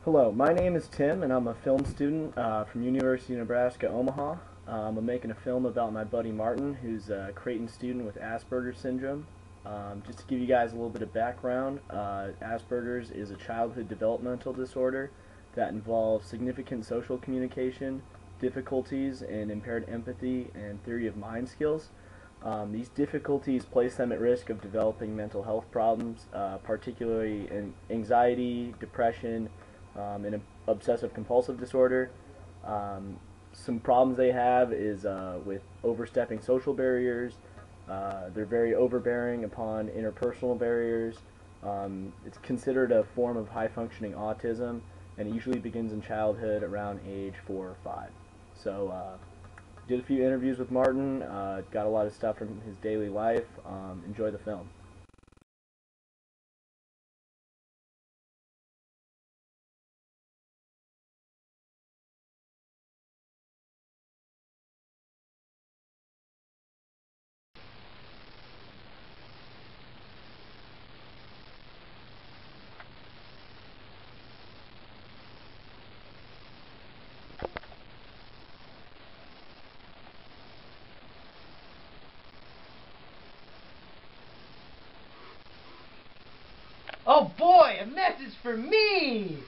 Hello, my name is Tim, and I'm a film student from University of Nebraska, Omaha. I'm making a film about my buddy Martin, who's a Creighton student with Asperger syndrome. Just to give you guys a little bit of background, Asperger's is a childhood developmental disorder that involves significant social communication, difficulties in impaired empathy, and theory of mind skills. These difficulties place them at risk of developing mental health problems, particularly in anxiety, depression, and obsessive compulsive disorder. Some problems they have is with overstepping social barriers. They're very overbearing upon interpersonal barriers. It's considered a form of high-functioning autism, and it usually begins in childhood around age 4 or 5. So, did a few interviews with Martin, got a lot of stuff from his daily life. Enjoy the film. Oh boy, a message for me!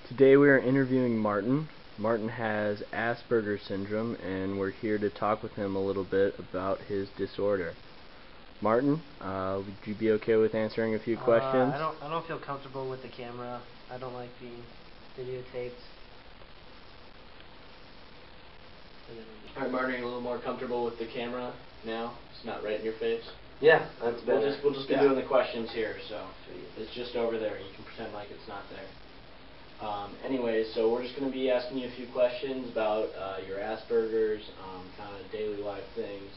Today we are interviewing Martin. Martin has Asperger syndrome, and we're here to talk with him a little bit about his disorder. Martin, would you be okay with answering a few questions? I don't feel comfortable with the camera. I don't like being videotaped. Alright, Martin, are you a little more comfortable with the camera now? It's not right in your face? Yeah, that's better. We'll just be doing the questions here, so it's just over there. You can pretend like it's not there. Anyways, so we're just going to be asking you a few questions about your Asperger's, kind of daily life things.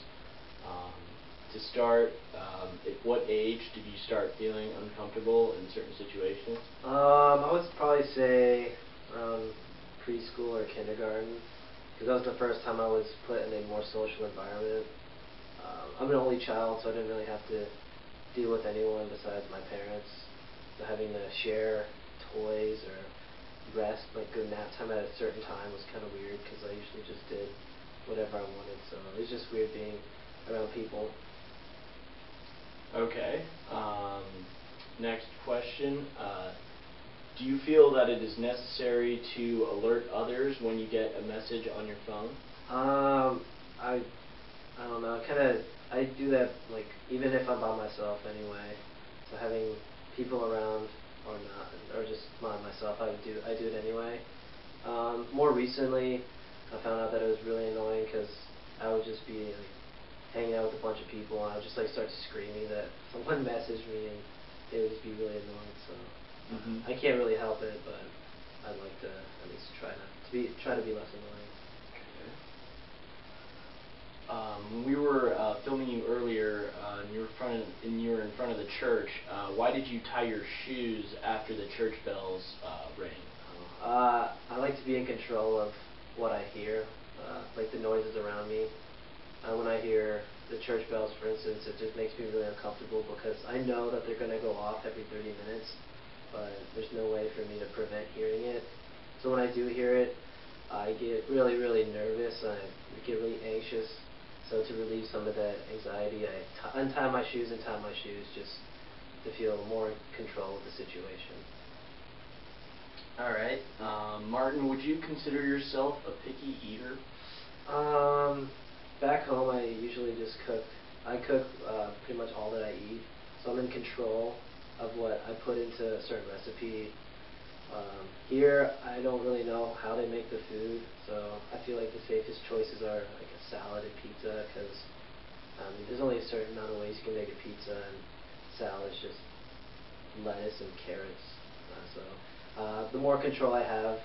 To start, at what age did you start feeling uncomfortable in certain situations? I would probably say around preschool or kindergarten, because that was the first time I was put in a more social environment. I'm an only child, so I didn't really have to deal with anyone besides my parents. So having to share toys or rest, like go nap time at a certain time, was kind of weird because I usually just did whatever I wanted. So it was just weird being around people. Okay. Next question. Do you feel that it is necessary to alert others when you get a message on your phone? I don't know. I do that like even if I'm by myself anyway. So having people around or not, or just by myself, I do it anyway. More recently, I found out that it was really annoying because I would just be like hanging out with a bunch of people, and I would just like start screaming that someone messaged me, and they would just be really annoyed. So I can't really help it, but I'd like to at least try to be less annoying. When we were filming you earlier, and you were in front of the church. Why did you tie your shoes after the church bells rang? I like to be in control of what I hear, like the noises around me. When I hear the church bells, for instance, it just makes me really uncomfortable because I know that they're going to go off every 30 minutes, but there's no way for me to prevent hearing it. So when I do hear it, I get really, really nervous, and I get really anxious. So to relieve some of that anxiety, I untie my shoes and tie my shoes just to feel more in control of the situation. Alright. Martin, would you consider yourself a picky eater? Back home, I usually just cook. I cook pretty much all that I eat, so I'm in control of what I put into a certain recipe. Here, I don't really know how they make the food, so I feel like the safest choices are like a salad and pizza, because there's only a certain amount of ways you can make a pizza, and salad is just lettuce and carrots. The more control I have,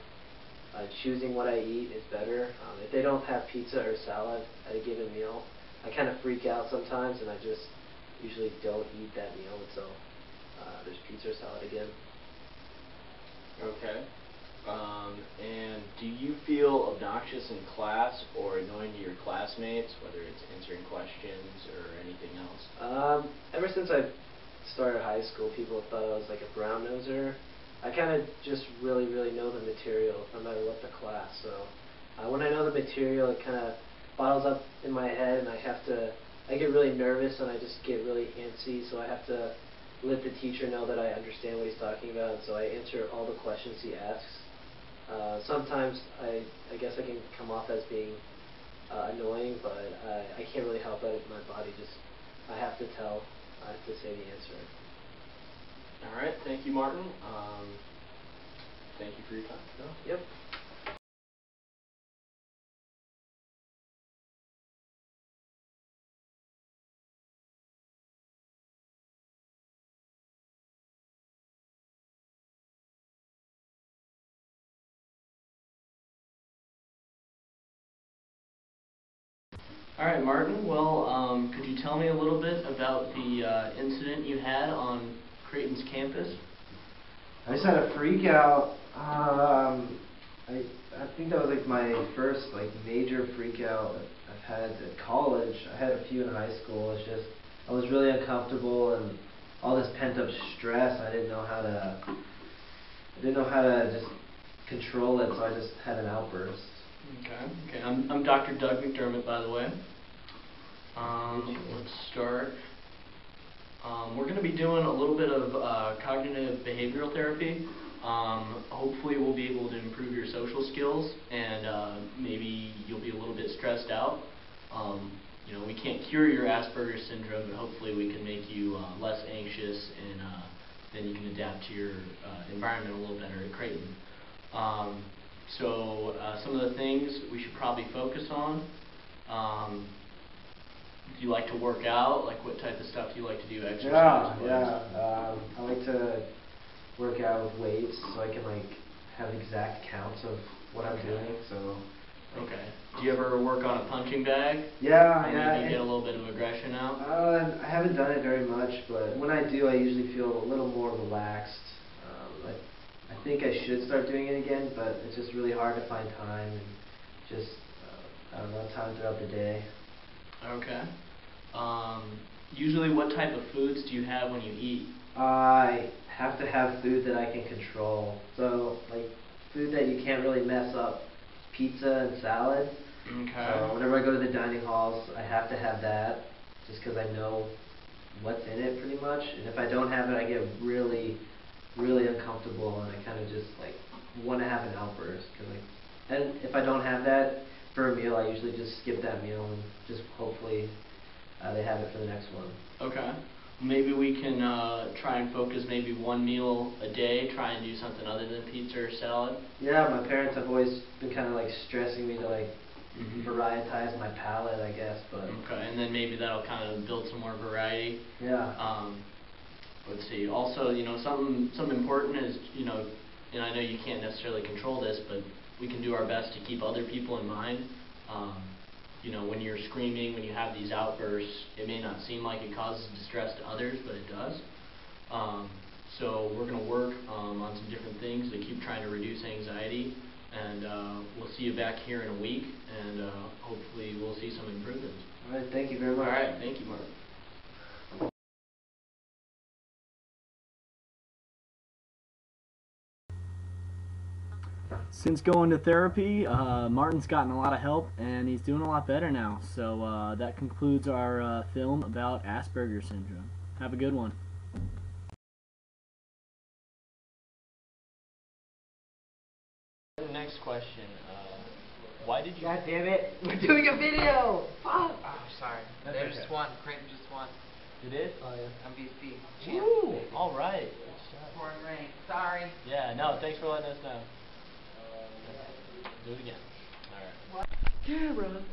choosing what I eat is better. If they don't have pizza or salad at a given meal, I kind of freak out sometimes, and I just usually don't eat that meal until there's pizza or salad again. Okay. And do you feel obnoxious in class or annoying to your classmates, whether it's answering questions or anything else? Ever since I started high school, people thought I was like a brown noser. I kind of just really know the material no matter what the class. So when I know the material, it kind of bottles up in my head, and I get really nervous, and I just get really antsy. So I have to let the teacher know that I understand what he's talking about, and so I answer all the questions he asks. Sometimes I guess I can come off as being annoying, but I can't really help it. My body just, I have to say the answer. All right, thank you, Martin. Thank you for your time. Yep. All right, Martin. Well, could you tell me a little bit about the incident you had on Creighton's campus? I just had a freak out. I think that was like my first like major freak out I've had at college. I had a few in high school. It's just I was really uncomfortable, and all this pent up stress. I didn't know how to just control it, so I just had an outburst. Okay. I'm Dr. Jow McDermott, by the way. Let's start. We're going to be doing a little bit of cognitive behavioral therapy. Hopefully we'll be able to improve your social skills, and maybe you'll be a little bit stressed out. We can't cure your Asperger syndrome, but hopefully we can make you less anxious, and then you can adapt to your environment a little better at Creighton. So some of the things we should probably focus on. Do you like to work out? Like, what type of stuff do you like to do exercise-wise? I like to work out with weights, so I can like have exact counts of what I'm doing. So. Okay. Do you ever work on a punching bag? Yeah. You get a little bit of aggression out? I haven't done it very much, but when I do, I usually feel a little more relaxed. I think I should start doing it again, but it's just really hard to find time, and just I don't know, time throughout the day. Okay. Usually, what type of foods do you have when you eat? I have to have food that I can control. So, like, food that you can't really mess up. Pizza and salad. Okay. So whenever I go to the dining halls, I have to have that, just because I know what's in it pretty much. And if I don't have it, I get really uncomfortable, and I kind of just like want to have an outburst. And if I don't have that for a meal, I usually just skip that meal, and just hopefully they have it for the next one. Okay. Maybe we can try and focus maybe one meal a day, try and do something other than pizza or salad. Yeah, my parents have always been kind of like stressing me to like varietize my palate, I guess. But okay, and then maybe that'll kind of build some more variety. Yeah. Let's see. Also, something important is, and I know you can't necessarily control this, but we can do our best to keep other people in mind. When you're screaming, when you have these outbursts, it may not seem like it causes distress to others, but it does. So we're going to work on some different things to keep trying to reduce anxiety, and we'll see you back here in a week, and hopefully we'll see some improvements. All right, thank you very much. All right, thank you, Mark. Since going to therapy, Martin's gotten a lot of help, and he's doing a lot better now. So that concludes our film about Asperger syndrome. Have a good one. Next question. Why did you... God damn it! We're doing a video! Fuck! Oh, sorry. That's They okay. just won. Creighton just won. You did? Oh, yeah. MVP. Ooh, all right. Pouring rain. Sorry. Sorry. Yeah, no, thanks for letting us know. Do it again. All right. Camera.